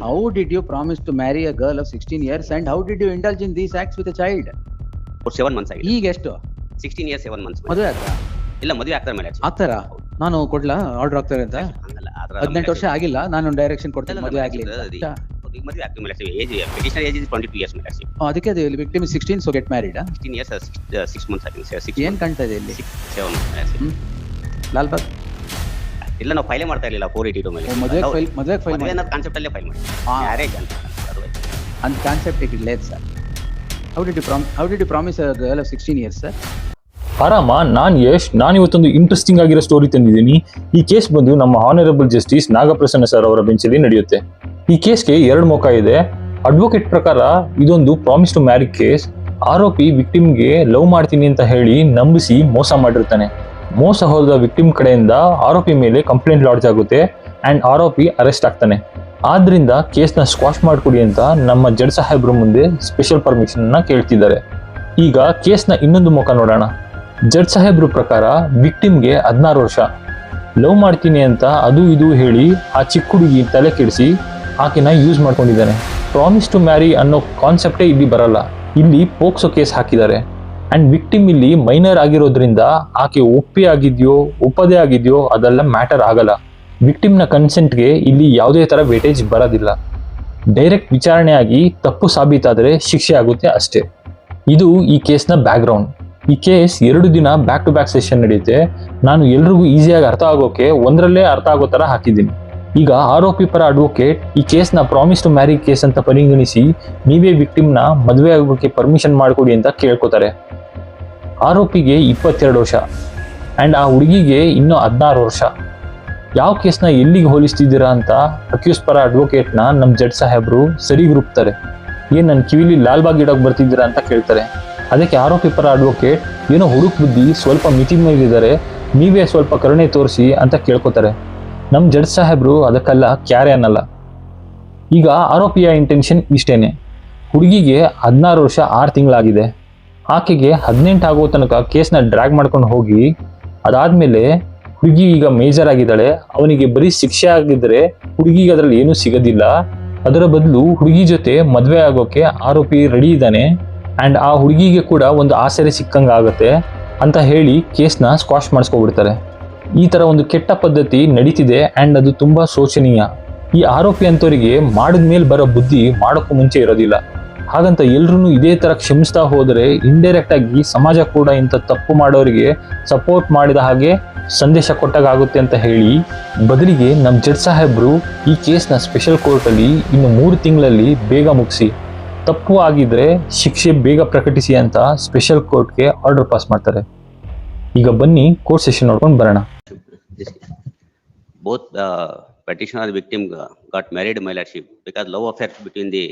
How did you promise to marry a girl of 16 years and how did you indulge in these acts with a child? For 7 months ಆಗಿದೆ. ಈಗ ಎಷ್ಟು? 16 years 7 months. ಮದುವೆ ಆಯ್ತಾ? ಇಲ್ಲ, ಮದುವೆ ಆಗ್ತಾರೆ ಮೇಲೆ ಆಗ್ತಾರಾ? ನಾನು ಕೊಡ್ಲಾ ಆರ್ಡರ್ ಆಗ್ತಾರೆ ಅಂತ? ಹಂಗಲ್ಲ, 18 ವರ್ಷ ಆಗಿಲ್ಲ, ನಾನು ಡೈರೆಕ್ಷನ್ ಕೊಡ್ತೀನಿ ಮದುವೆ ಆಗ್ಲಿ ಅಂತ. ಮದುವೆ ಆಗ್ತಾರೆ ಮೇಲೆ age petitioner age is 22 years ಮೇಲೆ ಅದಕ್ಕೆ ಅದು victim 16 so get married. 16 years 6 months ಆಗಿದೆ ಸರ್. ಏನ್ ಕಾಣ್ತಾ ಇದೆ ಇಲ್ಲಿ? 7 months. ಲಾಲ್ಬಾಗ್ ಇಲ್ಲ, ನಾವು ಫೈಲೇ ಮಾಡ್ತಾ ಇರಲಿಲ್ಲ 482 ಮೇಲೆ. ಮದುವೆ ಫೈಲ್ ಅನ್ನೋ ಕಾನ್ಸೆಪ್ಟ್ ಅಲ್ಲೇ ಫೈಲ್ ಮಾಡಿ ಮ್ಯಾರೇಜ್ ಅಂತ ಅಂತ ಕಾನ್ಸೆಪ್ಟ್ ಈಗ లేదు sir. How did you promise a girl of 16 years sir? ಆರಾಮ, ನಾನು ಯಶ್. ನಾನು ಇವತ್ತೊಂದು ಇಂಟ್ರೆಸ್ಟಿಂಗ್ ಆಗಿರೋ ಸ್ಟೋರಿ ತಂದಿದ್ದೀನಿ. ಈ ಕೇಸ್ ಬಂದು ನಮ್ಮ ಆನರಬಲ್ ಜಸ್ಟಿಸ್ ನಾಗಪ್ರಸನ್ನ ಸರ್ ಅವರ ಬೆಂಚಲ್ಲಿ ನಡೆಯುತ್ತೆ. ಈ ಕೇಸ್ಗೆ 2 ಮುಖ ಇದೆ. ಅಡ್ವೊಕೇಟ್ ಪ್ರಕಾರ ಇದೊಂದು ಪ್ರಾಮಿಸ್ ಟು ಮ್ಯಾರಿ ಕೇಸ್. ಆರೋಪಿ ವಿಕ್ಟಿಮ್ಗೆ ಲವ್ ಮಾಡ್ತೀನಿ ಅಂತ ಹೇಳಿ ನಂಬಿಸಿ ಮೋಸ ಮಾಡಿರ್ತಾನೆ. ಮೋಸ ಹೋದ ವಿಕ್ಟಿಮ್ ಕಡೆಯಿಂದ ಆರೋಪಿ ಮೇಲೆ ಕಂಪ್ಲೇಂಟ್ ಲಾಡ್ಜ್ ಆಗುತ್ತೆ ಅಂಡ್ ಆರೋಪಿ ಅರೆಸ್ಟ್ ಆಗ್ತಾನೆ. ಆದ್ರಿಂದ ಕೇಸ್ನ ಸ್ಕ್ವಾಶ್ ಮಾಡಿಕೊಡಿ ಅಂತ ನಮ್ಮ ಜಡ್ಜ್ ಸಾಹೇಬ್ರ ಮುಂದೆ ಸ್ಪೆಷಲ್ ಪರ್ಮಿಷನ್ ಕೇಳ್ತಿದ್ದಾರೆ. ಈಗ ಕೇಸ್ನ ಇನ್ನೊಂದು ಮುಖ ನೋಡೋಣ. ಜಡ್ಜ್ ಸಾಹೇಬ್ರ ಪ್ರಕಾರ ವಿಕ್ಟಿಮ್ಗೆ 16 ವರ್ಷ. ಲವ್ ಮಾಡ್ತೀನಿ ಅಂತ ಅದು ಇದು ಹೇಳಿ ಆ ಚಿಕ್ಕ ಹುಡುಗಿ ತಲೆ ಕೆಡಿಸಿ ಆಕೆನ ಯೂಸ್ ಮಾಡ್ಕೊಂಡಿದ್ದಾನೆ. ಪ್ರಾಮಿಸ್ ಟು ಮ್ಯಾರಿ ಅನ್ನೋ ಕಾನ್ಸೆಪ್ಟೇ ಇಲ್ಲಿ ಬರಲ್ಲ. ಇಲ್ಲಿ ಪೋಕ್ಸೋ ಕೇಸ್ ಹಾಕಿದ್ದಾರೆ ಅಂಡ್ ವಿಕ್ಟಿಮ್ ಇಲ್ಲಿ ಮೈನರ್ ಆಗಿರೋದ್ರಿಂದ ಆಕೆ ಒಪ್ಪದೇ ಆಗಿದ್ಯೋ ಅದೆಲ್ಲ ಮ್ಯಾಟರ್ ಆಗಲ್ಲ. ವಿಕ್ಟಿಮ್ನ ಕನ್ಸೆಂಟ್ಗೆ ಇಲ್ಲಿ ಯಾವುದೇ ತರ ವೇಟೇಜ್ ಬರೋದಿಲ್ಲ. ಡೈರೆಕ್ಟ್ ವಿಚಾರಣೆ ಆಗಿ ತಪ್ಪು ಸಾಬೀತಾದರೆ ಶಿಕ್ಷೆ ಆಗುತ್ತೆ ಅಷ್ಟೇ. ಇದು ಈ ಕೇಸ್ನ ಬ್ಯಾಕ್ಗ್ರೌಂಡ್. ಈ ಕೇಸ್ 2 ದಿನ ಬ್ಯಾಕ್ ಟು ಬ್ಯಾಕ್ ಸೆಷನ್ ನಡೆಯುತ್ತೆ. ನಾನು ಎಲ್ರಿಗೂ ಈಸಿಯಾಗಿ ಅರ್ಥ ಆಗೋಕೆ ಒಂದರಲ್ಲೇ ಅರ್ಥ ಆಗೋ ತರ ಹಾಕಿದ್ದೀನಿ. ಈಗ ಆರೋಪಿ ಪರ ಅಡ್ವೊಕೇಟ್ ಈ ಕೇಸ್ನ ಪ್ರಾಮಿಸ್ ಟು ಮ್ಯಾರಿ ಕೇಸ್ ಅಂತ ಪರಿಗಣಿಸಿ ನೀವೇ ವಿಕ್ಟಿಮ್ನ ಮದುವೆ ಆಗೋಕೆ ಪರ್ಮಿಷನ್ ಮಾಡಿಕೊಡಿ ಅಂತ ಕೇಳ್ಕೊತಾರೆ. ಆರೋಪಿಗೆ 22 ವರ್ಷ ಅಂಡ್ ಆ ಹುಡುಗಿಗೆ ಇನ್ನೂ 16 ವರ್ಷ. ಯಾವ ಕೇಸ್ನ ಎಲ್ಲಿಗೆ ಹೋಲಿಸ್ತಿದ್ದೀರಾ ಅಂತ ಅಕ್ಯೂಸ್ ಪರ ಅಡ್ವೊಕೇಟ್ನ ನಮ್ಮ ಜಡ್ಜ್ ಸಾಹೇಬ್ರು ಸರಿ ಗುರುಪ್ತಾರೆ. ಏನ್ ನನ್ನ ಕಿವಿಲಿ ಲಾಲ್ಬಾಗ್ ಇಡೋಕೆ ಬರ್ತಿದ್ದೀರಾ ಅಂತ ಕೇಳ್ತಾರೆ. ಅದಕ್ಕೆ ಆರೋಪಿ ಪರ ಅಡ್ವೊಕೇಟ್ ಏನೋ ಹುಡುಕ್ ಬುದ್ಧಿ ಸ್ವಲ್ಪ ಮಿತಿ ಮೀರಿದ್ದಾರೆ, ನೀವೇ ಸ್ವಲ್ಪ ಕರುಣೆ ತೋರಿಸಿ ಅಂತ ಕೇಳ್ಕೊತಾರೆ. ನಮ್ಮ ಜಡ್ಜ್ ಸಾಹೇಬ್ರು ಅದಕ್ಕೆಲ್ಲ ಕ್ಯಾರೆ ಅನ್ನಲ್ಲ. ಈಗ ಆರೋಪಿಯ ಇಂಟೆನ್ಷನ್ ಇಷ್ಟೇನೆ. ಹುಡುಗಿಗೆ 16 ವರ್ಷ 6 ತಿಂಗಳಾಗಿದೆ. ಆಕೆಗೆ 18 ಆಗೋ ತನಕ ಕೇಸ್ನ ಡ್ರ್ಯಾಗ್ ಮಾಡ್ಕೊಂಡು ಹೋಗಿ ಅದಾದ್ಮೇಲೆ ಹುಡುಗಿ ಈಗ ಮೇಜರ್ ಆಗಿದ್ದಾಳೆ. ಅವನಿಗೆ ಬರೀ ಶಿಕ್ಷೆ ಆಗಿದ್ರೆ ಹುಡುಗಿಗೆ ಅದರಲ್ಲಿ ಏನೂ ಸಿಗೋದಿಲ್ಲ. ಅದರ ಬದಲು ಹುಡುಗಿ ಜೊತೆ ಮದುವೆ ಆಗೋಕೆ ಆರೋಪಿ ರೆಡಿ ಇದ್ದಾನೆ ಅಂಡ್ ಆ ಹುಡುಗಿಗೆ ಕೂಡ ಒಂದು ಆಸರೆ ಸಿಕ್ಕಂಗೆ ಆಗುತ್ತೆ ಅಂತ ಹೇಳಿ ಕೇಸ್ನ ಸ್ಕ್ವಾಶ್ ಮಾಡಿಸ್ಕೊಬಿಡ್ತಾರೆ. ಈ ತರ ಒಂದು ಕೆಟ್ಟ ಪದ್ಧತಿ ನಡೀತಿದೆ ಅಂಡ್ ಅದು ತುಂಬಾ ಶೋಚನೀಯ. ಈ ಆರೋಪಿ ಅಂತವರಿಗೆ ಮಾಡಿದ್ಮೇಲೆ ಬರೋ ಬುದ್ಧಿ ಮಾಡೋಕ್ಕೂ ಮುಂಚೆ ಇರೋದಿಲ್ಲ. ಹಾಗಂತ ಎಲ್ರೂ ಇದೇ ತರ ಕ್ಷಮಿಸ್ತಾ ಹೋದರೆ ಇಂಡೈರೆಕ್ಟ್ ಆಗಿ ಸಮಾಜ ಕೂಡ ಇಂಥ ತಪ್ಪು ಮಾಡೋರಿಗೆ ಸಪೋರ್ಟ್ ಮಾಡಿದ ಹಾಗೆ ಸಂದೇಶ ಕೊಟ್ಟಾಗುತ್ತೆ ಅಂತ ಹೇಳಿ ಬದಲಿಗೆ ನಮ್ಮ ಜಡ್ಜ್ ಸಾಹೇಬ್ರು ಈ ಕೇಸ್ನ ಸ್ಪೆಷಲ್ ಕೋರ್ಟಲ್ಲಿ ಇನ್ನು 3 ತಿಂಗಳಲ್ಲಿ ಬೇಗ ಮುಗಿಸಿ ತಪ್ಪು ಆಗಿದ್ರೆ ಶಿಕ್ಷೆ ಬೇಗ ಪ್ರಕಟಿಸಿ ಅಂತ ಸ್ಪೆಷಲ್ ಕೋರ್ಟ್ಗೆ ಆರ್ಡರ್ ಪಾಸ್ ಮಾಡ್ತಾರೆ. ಈಗ ಬನ್ನಿ ಕೋರ್ಟ್ ಸೆಷನ್ ನೋಡ್ಕೊಂಡು ಬರೋಣ. Both petitioner and victim got married, my lordship, because love affair between the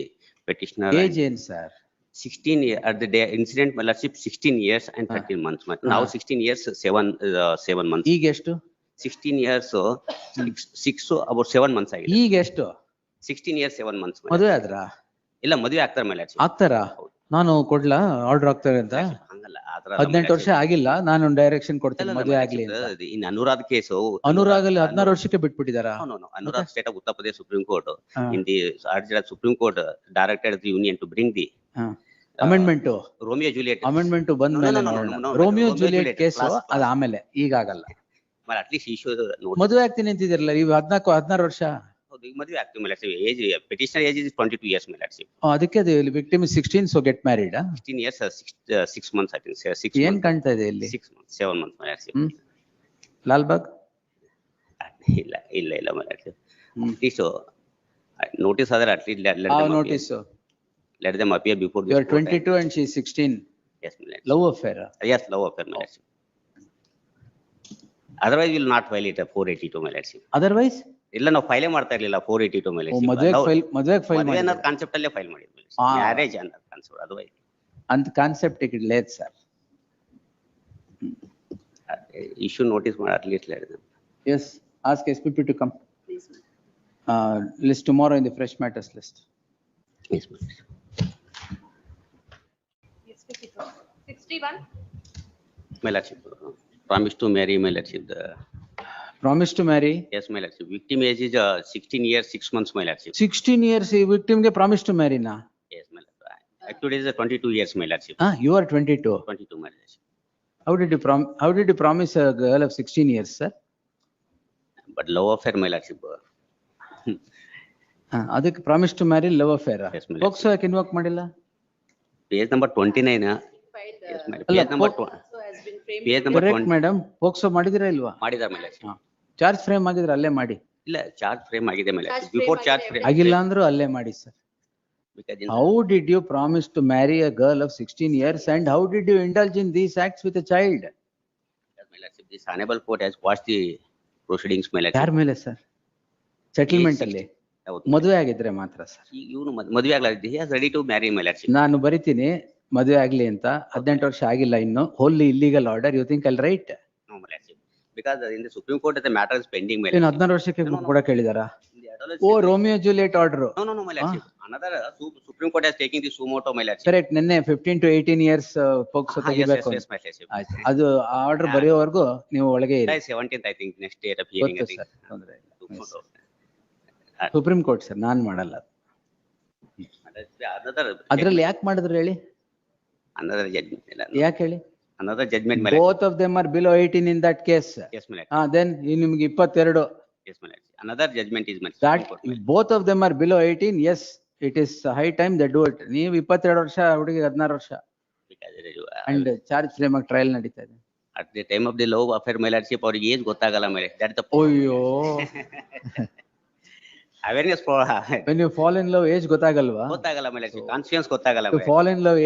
petitioner age ಏನು sir? 16 years at the day incident, my lordship, 16 years and 13 months. Now 16 years 7 months. ಈಗ ಎಷ್ಟು? 16 years 6 about 7 months ಆಗಿದೆ. ಈಗ ಎಷ್ಟು? 16 years 7 months. ಮದುವೆ ಆದ್ರಾ? ಇಲ್ಲ, ಮದುವೆ ಆಗ್ತಾರೆ my lordship. ಆಗ್ತಾರಾ? ನಾನು ಕೊಡ್ಲಾ ಆರ್ಡರ್ ಆಗ್ತಾರೆ ಅಂತ? ಹಂಗಲ್ಲ, 18 ವರ್ಷ ಆಗಿಲ್ಲ, ನಾನು ಡೈರೆಕ್ಷನ್ ಕೊಡ್ತೀನಿ ಮದುವೆ ಆಗ್ಲಿ ಅಂತ. ಇನ್ ಅನುರಾಗ್ ಕೇಸು, ಅನುರಾಗಲ್ಲಿ 16 ವರ್ಷಕ್ಕೆ ಬಿಟ್ಬಿಟ್ಟಿದಾರ? Anurag state of Uttar Pradesh Supreme Court in the Supreme Court directed the union to bring the amendment Romeo Juliet amendment ಬಂದ ಮೇಲೆ ರೋಮಿಯೋ ಜೂಲಿಯಟ್ ಕೇಸು ಅದು ಆಮೇಲೆ, ಈಗ ಆಗಲ್ಲ. ಅಟ್ಲೀಸ್ಟ್ ಇಶ್ಯೂ ಮದುವೆ ಆಗ್ತೀನಿ ಅಂತಿದಿರಲ್ಲ ನೀವು 16 ವರ್ಷ. ಮದುವೆ ಆಗ್ತೀವಿ ಮೇಲೆ age petitioner age is 22 years ಮೇಲೆ ಅದಕ್ಕೆ victim 16 so get married. 16 years 6 months I think 6 ಏನ್ ಕಾಣ್ತಾ ಇದೆ ಇಲ್ಲಿ? 6 months 7 months ಮೇಲೆ ಲಾಲ್ಬಾಗ್ ಇಲ್ಲ ಮೇಲೆ ಅಟ್ಲೀಸ್ಟ್ ನೋಟಿಸ್ ಆದ್ರೆ at least let them appear before you are 22 and she is 16. Yes my lord. Love affair? Yes, love affair my lord. Otherwise we will not file it 482 my lord. Otherwise ಇಲ್ಲ, ನಾವು ಫೈಲೇ ಮಾಡ್ತಾ ಇರ್ಲಿಲ್ಲ 482 ಮೇಲೆ. ಮದುವೆ file ಅನ್ನೋ concept ಅಲ್ಲೇ file ಮಾಡಿದ್ವಿ, marriage ಅನ್ನೋ ಕಾನ್ಸೆಪ್ಟ್. ಅದು ಅಂತ ಕಾನ್ಸೆಪ್ಟ್ ಈಗ లేదు ಸರ್. ಇಶ್ಯೂ ನೋಟಿಸ್ ಮಾಡಿ at least let them. Yes, ask SPP to come. Please. List tomorrow in the fresh matters list. Yes ma'am. 61 my lordship, promise to marry my lordship, the Promise to marry. Yes, my lordship. Victim age is 16 years, 6 months, my lordship. 16 years ಈ victim ಗೆ promise to marry na. Yes, my lordship. Actually, it is 22 years, my lordship. You are 22. 22, my lordship. How did you promise a girl of 16 years, sir? But love affair, my lordship. ಅದಕ್ಕೆ promise to marry love affair. Yes, my POCSO ಯಾಕೆ invoke ಮಾಡಿಲ್ಲ? Page number 29. Yes, my ಅಲ್ಲ, page number page number correct 20. Madam, POCSO ಮಾಡಿದಿರಾ ಇಲ್ವಾ? ಮಾಡಿದ್ದಾರೆ, my lordship. Charge frame ಆಗಿದ್ರೆ ಅಲ್ಲೇ ಮಾಡಿ. ಇಲ್ಲ, ಚಾರ್ಜ್ ಫ್ರೇಮ್ ಆಗಿದೆ, my lordship. Before charge frame. ಆಗಿಲ್ಲ ಅಂದ್ರೂ ಅಲ್ಲೇ ಮಾಡಿ sir. Because in How did you promise to marry a girl of 16 years and how did you indulge in these acts with a child? Yes, my lordship, this honorable court has watched the proceedings, my lordship. ಯಾರ ಮೇಲೆ sir? Settlement ಅಲ್ಲಿ ಹೌದು. ಮದುವೆ ಆಗಿದ್ರೆ ಮಾತ್ರ sir. ಇವನು ಮದುವೆ ಆಗ್ಲಾಗಿದೆ. He is ready to marry, my lordship. ನಾನು ಬರಿತೀನಿ ಮದುವೆ ಆಗ್ಲಿ ಅಂತ, 18 ವರ್ಷ ಆಗಿಲ್ಲ ಇನ್ನು, wholly illegal order, you think I'll write? No, my lordship. Because in the Supreme Court, the matter is pending, my ಏನು lordship. 16 ವರ್ಷಕ್ಕೆ ಕೂಡ ಕೇಳಿದಾರ? In the adolescence- oh, Romeo Juliet order. No, my lordship. Another Supreme Court has taken the suo moto, my lordship. Correct, ನಿನ್ನೆ 15 to 18 years POCSO Yes, ತೆಗಿಬೇಕು. yes, my lordship. ಆಯ್ತು, ಅದು order ಬರೆಯೋವರೆಗೂ ನೀವು ಒಳಗೆ ಇರಿ. July 17th, I think, next date of hearing, I ಗೊತ್ತು think. Sir, ತೊಂದ್ರೆ ಇಲ್ಲ. Supreme ಸುಪ್ರೀಂ ಕೋರ್ಟ್ ಸರ್, ನಾನ್ ಮಾಡಲ್ಲ. ಅದ್ರಲ್ಲಿ ಯಾಕೆ ಮಾಡಿದ್ರು ಹೇಳಿ? Another judgment. ಯಾಕೆ ಹೇಳಿ? Another judgment, my lordship. Both of them are below 18 in that case. Yes, my lordship. Then ನಿಮ್ಗೆ 22. Yes, my lordship. Another judgment is my That Supreme Court, my if lordship. both of them are below 18, yes, it is high time they do it. ನೀವು 22 ವರ್ಷ, ಹುಡುಗಿಗೆ 16 ವರ್ಷ. Because it is, and charge frame ಆಗಿ trial ನಡೀತಾ ಇದೆ. at the time of the love affair, my lordship, ಅವ್ರಿಗೆ age ಗೊತ್ತಾಗಲ್ಲ, my lordship. That's the ಅಯ್ಯೋ, awareness for when you fall in love, age ಗೊತ್ತಾಗಲ್ವಾ? ಗೊತ್ತಾಗಲ್ಲ, my lordship. Conscience ಗೊತ್ತಾಗಲ್ಲ, To my lordship. fall in love,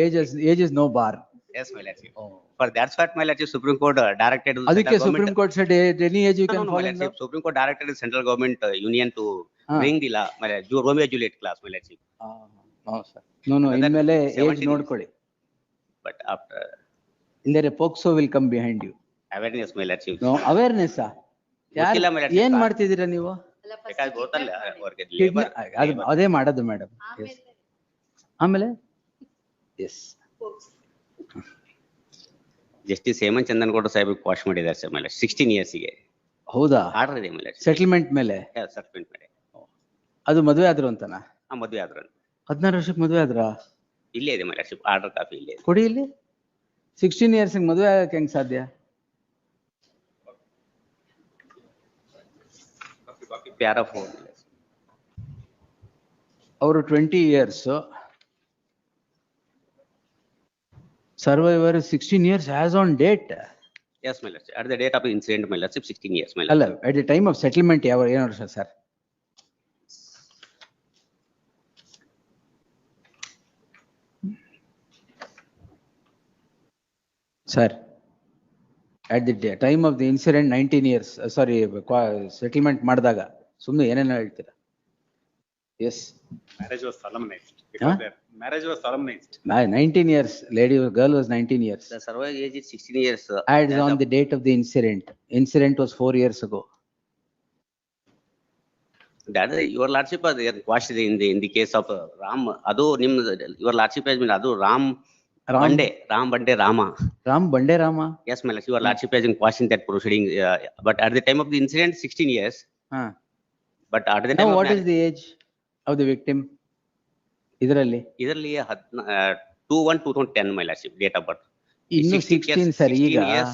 age is no bar. Yes, my lordship. For that's what, my lordship, Supreme Court directed the ಅದಕ್ಕೆ central supreme government. Court said any age you No, can my fall in lordship. love. Supreme Court directed the central government union to Ah. bring the law, my lordship, Romeo Juliet class, my lordship. No sir. No, ಇನ್ಮೇಲೆ age 17 ನೋಡ್ಕೊಳ್ಳಿ. But after ಇಲ್ಲರೆ POCSO will come behind you. awareness, my lordship. No awareness. ಗೊತ್ತಿಲ್ಲ, my lordship. ಏನ್ ಮಾಡ್ತಿದ್ದೀರಾ ನೀವು? Because ಗೊತ್ತಲ್ಲ ಅವ್ರಿಗೆ Kidna- labor. ಅದೇ ಮಾಡೋದು ಮೇಡಮ್. ಆಮೇಲೆ yes, justice Hemant Chandan Gowda Saheb wash ಮಾಡಿದ್ದಾರೆ ಸರ್, ಮೇಲೆ 16 years ಗೆ ಹೌದಾ? ಆರ್ಡರ್ ಇದೆ, ಮೇಲೆ ಸೆಟಲ್ಮೆಂಟ್ ಮೇಲೆ ಸಸ್ಪೆಂಡ್ ಮಾಡಿ. ಅದು ಮದುವೆ ಆದ್ರು ಅಂತನಾ? ಮದುವೆ ಆದ್ರು 16 ವರ್ಷಕ್ಕೆ ಮದುವೆ ಆದ್ರ? ಇಲ್ಲೇ ಇದೆ, ಮೇಲೆ ಆರ್ಡರ್ ಕಾಪಿ ಇಲ್ಲೇ ಇದೆ. ಕೊಡಿ ಇಲ್ಲಿ. 16 years ಮದುವೆ ಆಗಕ್ಕೆ ಹೆಂಗ್ ಸಾಧ್ಯ? ಪ್ಯಾರಾ 4. ಅವರು 20 years, survivor 16 years as on date. Yes, my lordship. At the date of the incident, my lordship, 16 years, my ಅಲ್ಲ, lordship. at the time of settlement ಯಾವ ಏನು ವರ್ಷ sir? Sir, at the time of the incident 19 years, sorry, settlement ಮಾಡಿದಾಗ ಸುಮ್ಮನೆ ಏನೇನೋ ಹೇಳ್ತೀರಾ? Yes, Marriage was solemnized. Huh? Because their marriage was solemnized. 19 years, girl was 19 years. The survivor age is 16 years. Adds on the date of the incident. Incident was 4 years ago. That is, your lordship, they are quashed in the case of Ram. Adu your lordship has been Adu Ram Bande, Rama. Ram Bande Rama. Yes, my lordship, your lordship has been quashed in that proceeding. But at the time of the incident, 16 years. But at the time Now of what is the age of the victim? ಇದರಲ್ಲಿ ಇದರಲ್ಲಿ 2/1/2010, my lordship, date of birth. ಇನ್ನು 16 sir ಈಗ. 16 years,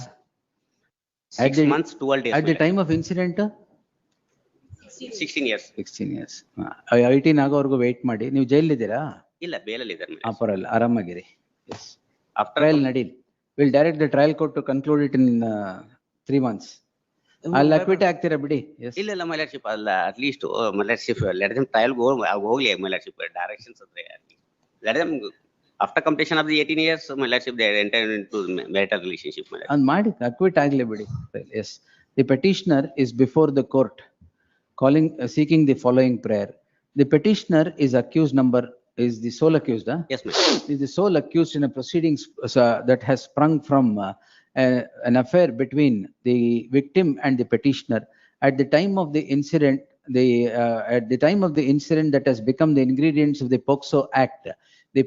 6 months, 12 days. At the time of incident 16 years. 16 years. 18 ಆಗೋವರೆಗೂ wait ಮಾಡಿ. ನೀವು ಜೈಲಿದ್ದೀರಾ? ಇಲ್ಲ, ಬೇಲಲ್ಲಿ ಇದ್ದಾರೆ. ಪರವಾಗಿಲ್ಲ, ಆರಾಮಾಗಿರಿ. ಎಸ್, After ಟ್ರಯಲ್ ನಡೀಲಿ. Will direct the trial court to conclude it in 3 months. ಅಲ್ಲಿ ಅಕ್ವಿಟ್ ಆಗ್ತೀರಾ ಬಿಡಿ. ಇಲ್ಲ, my lordship, ಅಲ್ಲ, at least my lordship, let them trial ಹೋಗ್ಲಿ, my lordship, directions ಅಂದ್ರೆ let them after completion of the 18 years, my lordship, they enter into marital relationship, my lordship. ಅದ್ ಮಾಡಿ acquit ಆಗ್ಲಿ ಬಿಡಿ. Yes, the petitioner is before the court calling, seeking the following prayer. The petitioner is the sole accused. Yes, my lordship. Is the sole accused in a proceedings that has sprung from an affair between the victim and the petitioner. At the time of the incident, that has become the ingredients of the POCSO Act, the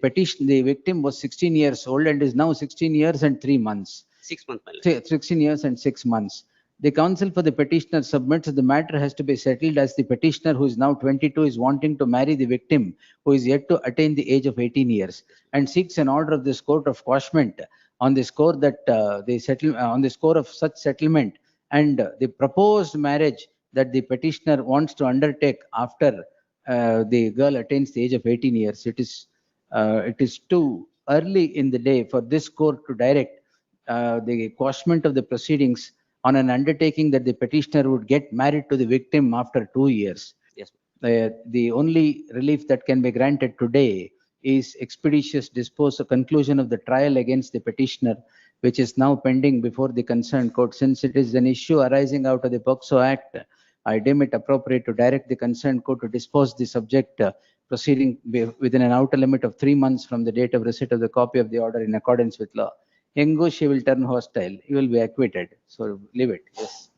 victim was 16 years old and is now 16 years and 3 months. 6 months, my lordship. 16 years and 6 months. The counsel for the petitioner submits that the matter has to be settled as the petitioner, who is now 22, is wanting to marry the victim, who is yet to attain the age of 18 years, and seeks an order of this court of quashment on the score that on the score of such settlement, and the proposed marriage that the petitioner wants to undertake after the girl attains the age of 18 years. It is too early in the day for this court to direct the quashment of the proceedings on an undertaking that the petitioner would get married to the victim after 2 years. Yes. The only relief that can be granted today is expeditious conclusion of the trial against the petitioner, which is now pending before the concerned court. Since it is an issue arising out of the POCSO Act, I deem it appropriate to direct the concerned court to dispose the subject proceeding within an outer limit of 3 months from the date of receipt of the copy of the order in accordance with law. Yengo, she will turn hostile. You will be acquitted. So leave it. Yes.